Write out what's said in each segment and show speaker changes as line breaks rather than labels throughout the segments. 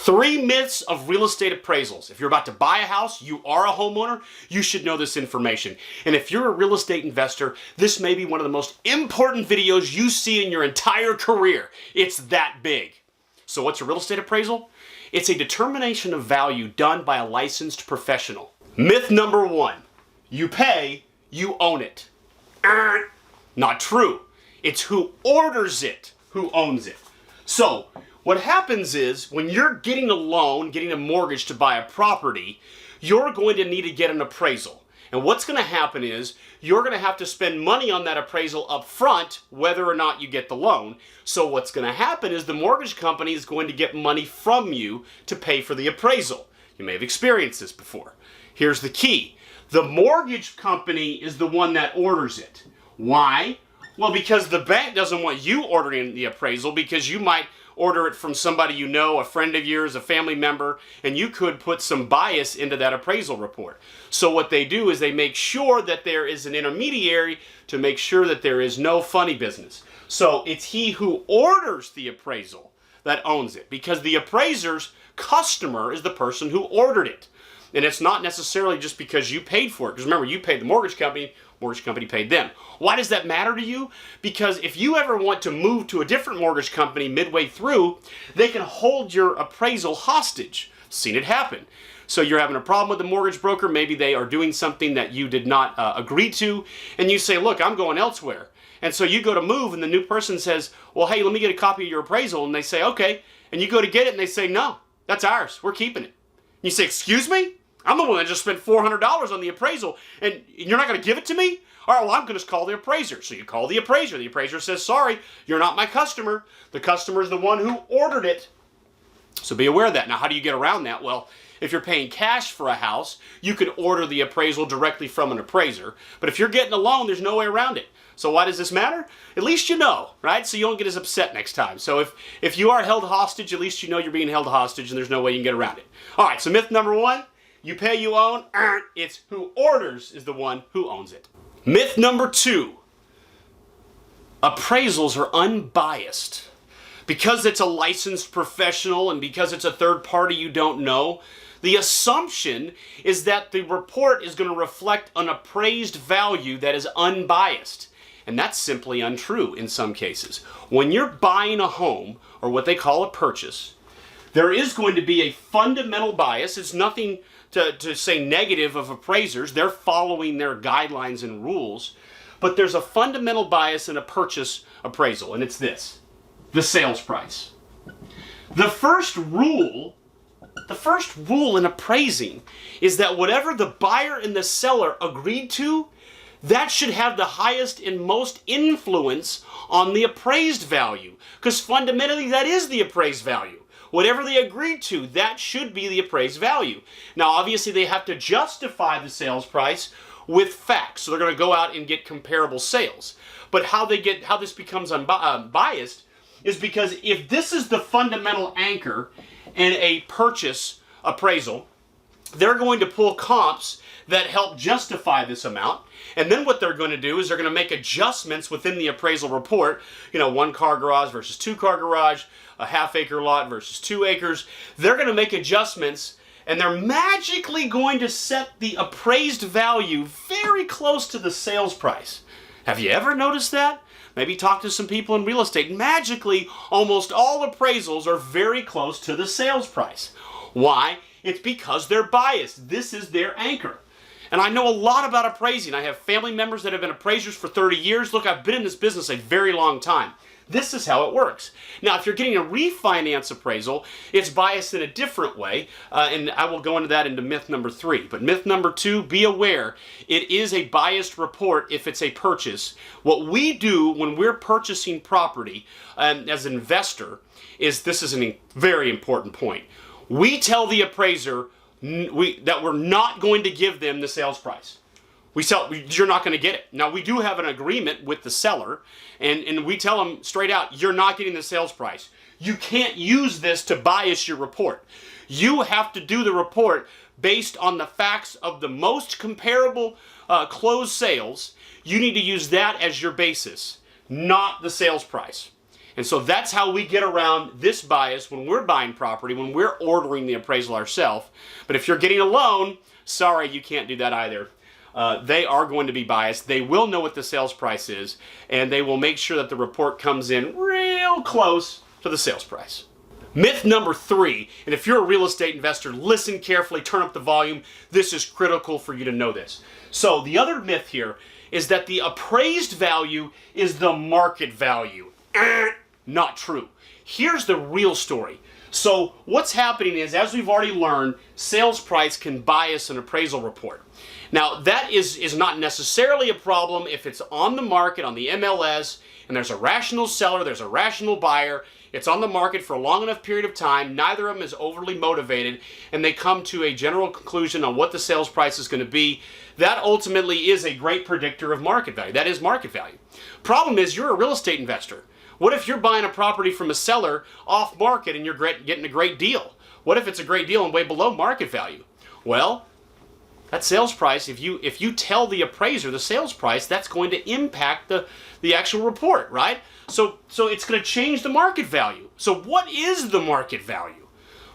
3 myths of real estate appraisals. If you're about to buy a house, you are a homeowner, you should know this information. And if you're a real estate investor, this may be one of the most important videos you see in your entire career. It's that big. So what's a real estate appraisal? It's a determination of value done by a licensed professional. Myth number 1, you pay, you own it. Not true. It's who orders it who owns it. So what happens is when you're getting a loan, getting a mortgage to buy a property, you're going to need to get an appraisal. And what's going to happen is you're going to have to spend money on that appraisal up front, whether or not you get the loan. So what's going to happen is the mortgage company is going to get money from you to pay for the appraisal. You may have experienced this before. Here's the key. The mortgage company is the one that orders it. Why? Well, because the bank doesn't want you ordering the appraisal, because you might order it from somebody you know, a friend of yours, a family member, and you could put some bias into that appraisal report. So what they do is they make sure that there is an intermediary to make sure that there is no funny business. So it's he who orders the appraisal that owns it, because the appraiser's customer is the person who ordered it. And it's not necessarily just because you paid for it. Because remember, you paid the mortgage company paid them. Why does that matter to you? Because if you ever want to move to a different mortgage company midway through, they can hold your appraisal hostage. Seen it happen. So you're having a problem with the mortgage broker, maybe they are doing something that you did not agree to, and you say, look, I'm going elsewhere. And so you go to move, and the new person says, well, hey, let me get a copy of your appraisal. And they say, okay. And you go to get it, and they say, no, that's ours. We're keeping it. And you say, excuse me? I'm the one that just spent $400 on the appraisal, and you're not going to give it to me? All right, well, I'm going to call the appraiser. So you call the appraiser. The appraiser says, sorry, you're not my customer. The customer is the one who ordered it. So be aware of that. Now, how do you get around that? Well, if you're paying cash for a house, you can order the appraisal directly from an appraiser. But if you're getting a loan, there's no way around it. So why does this matter? At least you know, right? So you don't get as upset next time. So if you are held hostage, at least you know you're being held hostage and there's no way you can get around it. All right, so myth number 1. You pay, you own. It's who orders is the one who owns it. Myth number 2. Appraisals are unbiased. Because it's a licensed professional and because it's a third party you don't know, the assumption is that the report is going to reflect an appraised value that is unbiased. And that's simply untrue in some cases. When you're buying a home, or what they call a purchase, there is going to be a fundamental bias. It's nothing to say negative of appraisers. They're following their guidelines and rules. But there's a fundamental bias in a purchase appraisal, and it's this: the sales price. The first rule in appraising is that whatever the buyer and the seller agreed to, that should have the highest and most influence on the appraised value. Because fundamentally, that is the appraised value. Whatever they agreed to, that should be the appraised value. Now, obviously, they have to justify the sales price with facts. So they're going to go out and get comparable sales. But how this becomes unbiased is because if this is the fundamental anchor in a purchase appraisal, they're going to pull comps that help justify this amount. And then what they're going to do is they're going to make adjustments within the appraisal report. You know, 1-car garage versus 2-car garage, a half-acre lot versus 2 acres. They're going to make adjustments, and they're magically going to set the appraised value very close to the sales price. Have you ever noticed that? Maybe talk to some people in real estate. Magically, almost all appraisals are very close to the sales price. Why? It's because they're biased. This is their anchor. And I know a lot about appraising. I have family members that have been appraisers for 30 years. Look, I've been in this business a very long time. This is how it works. Now, if you're getting a refinance appraisal, it's biased in a different way, and I will go into that into myth number 3. But myth number 2, be aware, it is a biased report if it's a purchase. What we do when we're purchasing property as an investor is, this is a very important point. We tell the appraiser that we're not going to give them the sales price. You're not going to get it. Now, we do have an agreement with the seller, and we tell them straight out, you're not getting the sales price. You can't use this to bias your report. You have to do the report based on the facts of the most comparable closed sales. You need to use that as your basis, not the sales price. And so that's how we get around this bias when we're buying property, when we're ordering the appraisal ourselves. But if you're getting a loan, sorry, you can't do that either. They are going to be biased. They will know what the sales price is, and they will make sure that the report comes in real close to the sales price. Myth number 3, and if you're a real estate investor, listen carefully, turn up the volume. This is critical for you to know this. So the other myth here is that the appraised value is the market value. Not true. Here's the real story. So what's happening is, as we've already learned, sales price can bias an appraisal report. Now, that is not necessarily a problem if it's on the market, on the MLS, and there's a rational seller, there's a rational buyer, it's on the market for a long enough period of time, neither of them is overly motivated, and they come to a general conclusion on what the sales price is going to be. That ultimately is a great predictor of market value. That is market value. Problem is, you're a real estate investor. What if you're buying a property from a seller off market and you're getting a great deal? What if it's a great deal and way below market value? Well, that sales price, if you tell the appraiser the sales price, that's going to impact the actual report, right? So it's going to change the market value. So what is the market value?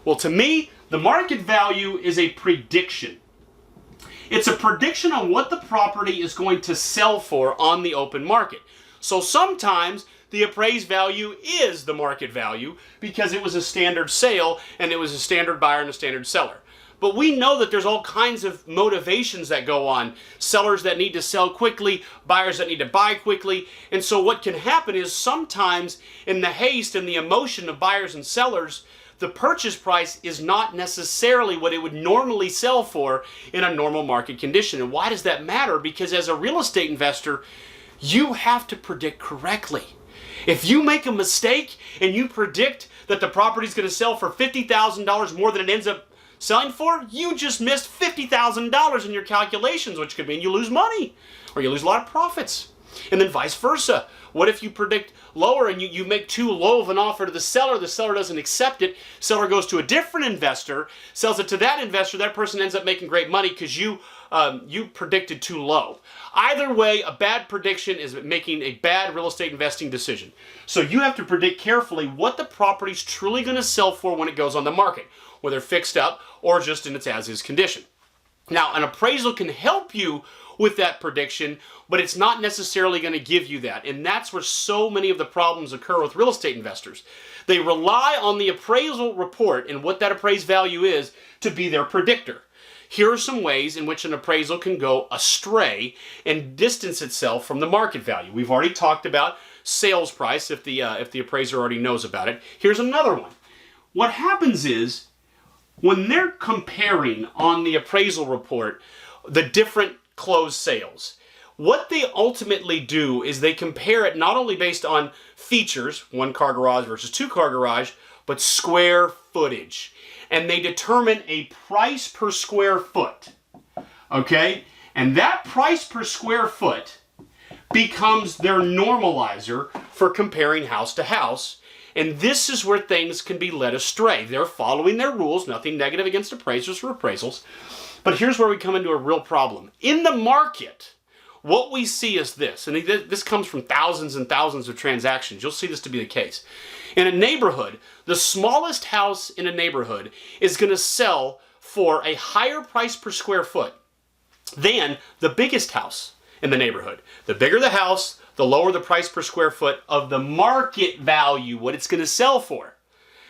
Well, to me, the market value is a prediction. It's a prediction on what the property is going to sell for on the open market. So sometimes the appraised value is the market value because it was a standard sale and it was a standard buyer and a standard seller. But we know that there's all kinds of motivations that go on. Sellers that need to sell quickly, buyers that need to buy quickly. And so what can happen is sometimes in the haste and the emotion of buyers and sellers, the purchase price is not necessarily what it would normally sell for in a normal market condition. And why does that matter? Because as a real estate investor, you have to predict correctly. If you make a mistake and you predict that the property is going to sell for $50,000 more than it ends up selling for, you just missed $50,000 in your calculations, which could mean you lose money or you lose a lot of profits. And then vice versa. What if you predict lower and you make too low of an offer to the seller doesn't accept it, seller goes to a different investor, sells it to that investor, that person ends up making great money because you predicted too low. Either way, a bad prediction is making a bad real estate investing decision. So you have to predict carefully what the property's truly going to sell for when it goes on the market, whether fixed up or just in its as-is condition. Now, an appraisal can help you with that prediction, but it's not necessarily going to give you that. And that's where so many of the problems occur with real estate investors. They rely on the appraisal report and what that appraised value is to be their predictor. Here are some ways in which an appraisal can go astray and distance itself from the market value. We've already talked about sales price if the appraiser already knows about it. Here's another one. What happens is when they're comparing on the appraisal report the different closed sales, what they ultimately do is they compare it not only based on features, 1-car garage versus 2-car garage, but square footage. And they determine a price per square foot. Okay? And that price per square foot becomes their normalizer for comparing house to house. And this is where things can be led astray. They're following their rules, nothing negative against appraisers or appraisals. But here's where we come into a real problem. In the market, what we see is this, and this comes from thousands and thousands of transactions. You'll see this to be the case. In a neighborhood, the smallest house in a neighborhood is going to sell for a higher price per square foot than the biggest house in the neighborhood. The bigger the house, the lower the price per square foot of the market value, what it's going to sell for.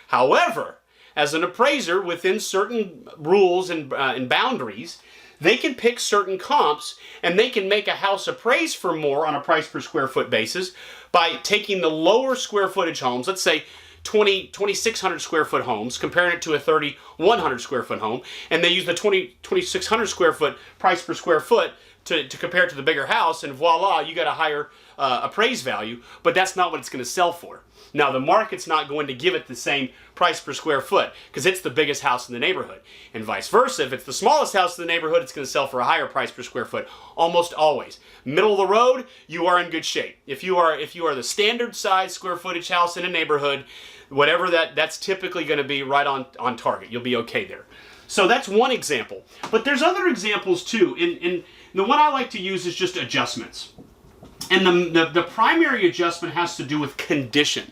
However, as an appraiser, within certain rules and boundaries, they can pick certain comps and they can make a house appraised for more on a price per square foot basis by taking the lower square footage homes, let's say 2,600 square foot homes, comparing it to a 3,100 square foot home, and they use the 2,600 square foot price per square foot to compare it to the bigger house, and voila, you got a higher appraised value, but that's not what it's going to sell for. Now, the market's not going to give it the same price per square foot because it's the biggest house in the neighborhood. And vice versa, if it's the smallest house in the neighborhood, it's going to sell for a higher price per square foot, almost always. Middle of the road, you are in good shape. If you are the standard size square footage house in a neighborhood, whatever that's typically going to be right on target. You'll be okay there. So that's one example. But there's other examples too. And the one I like to use is just adjustments. And the primary adjustment has to do with condition.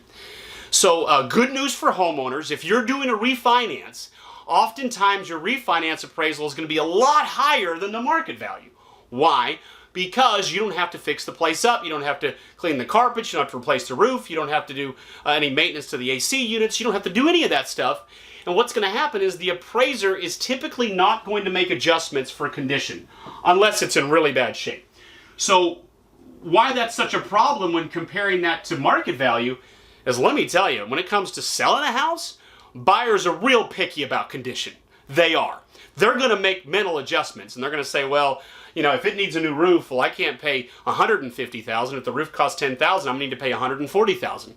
So good news for homeowners, if you're doing a refinance, oftentimes your refinance appraisal is going to be a lot higher than the market value. Why? Because you don't have to fix the place up, you don't have to clean the carpets, you don't have to replace the roof, you don't have to do any maintenance to the AC units, you don't have to do any of that stuff. And what's going to happen is the appraiser is typically not going to make adjustments for condition unless it's in really bad shape. So why that's such a problem when comparing that to market value is, let me tell you, when it comes to selling a house, buyers are real picky about condition. They are. They're going to make mental adjustments, and they're going to say, well, you know, if it needs a new roof, well, I can't pay $150,000. If the roof costs $10,000, I'm going to need to pay $140,000.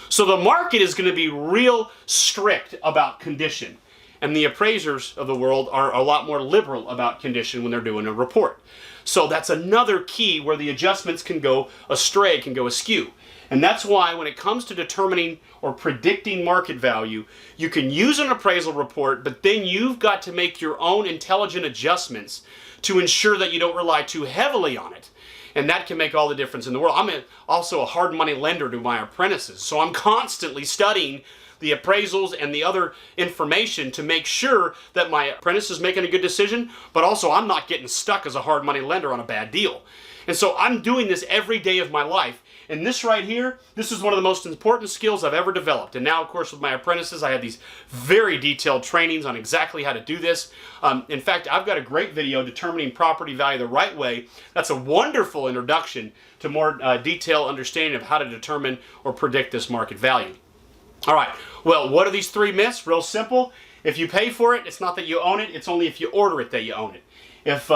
So the market is going to be real strict about condition, and the appraisers of the world are a lot more liberal about condition when they're doing a report. So that's another key where the adjustments can go astray, can go askew. And that's why when it comes to determining or predicting market value, you can use an appraisal report, but then you've got to make your own intelligent adjustments to ensure that you don't rely too heavily on it. And that can make all the difference in the world. I'm also a hard money lender to my apprentices, so I'm constantly studying the appraisals and the other information to make sure that my apprentice is making a good decision, but also I'm not getting stuck as a hard money lender on a bad deal. And so I'm doing this every day of my life. And this right here, this is one of the most important skills I've ever developed. And now, of course, with my apprentices, I have these very detailed trainings on exactly how to do this. In fact, I've got a great video, Determining Property Value the Right Way. That's a wonderful introduction to more detailed understanding of how to determine or predict this market value. All right, well, what are these three myths? Real simple. If you pay for it, it's not that you own it. It's only if you order it that you own it. If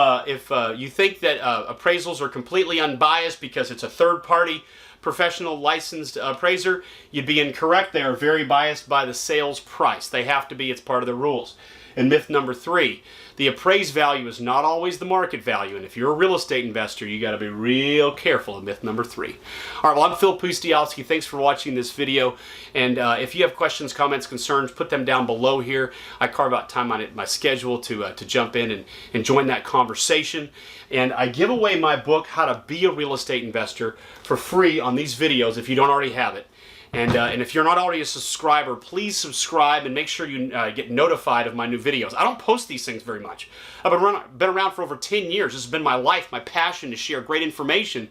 you think that appraisals are completely unbiased because it's a third-party professional licensed appraiser, you'd be incorrect. They are very biased by the sales price. They have to be. It's part of the rules. And myth number 3, the appraised value is not always the market value. And if you're a real estate investor, you got to be real careful of myth number 3. All right, well, I'm Phil Pustialski. Thanks for watching this video. And if you have questions, comments, concerns, put them down below here. I carve out time on my schedule to jump in and join that conversation. And I give away my book, How to Be a Real Estate Investor, for free on these videos if you don't already have it. And if you're not already a subscriber, please subscribe and make sure you get notified of my new videos. I don't post these things very much. I've been around for over 10 years. This has been my life, my passion to share great information.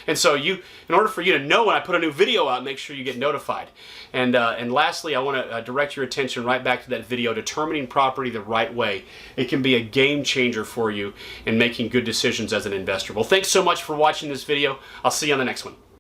And so in order for you to know when I put a new video out, make sure you get notified. And lastly, I want to direct your attention right back to that video, Determining Property the Right Way. It can be a game changer for you in making good decisions as an investor. Well, thanks so much for watching this video. I'll see you on the next one.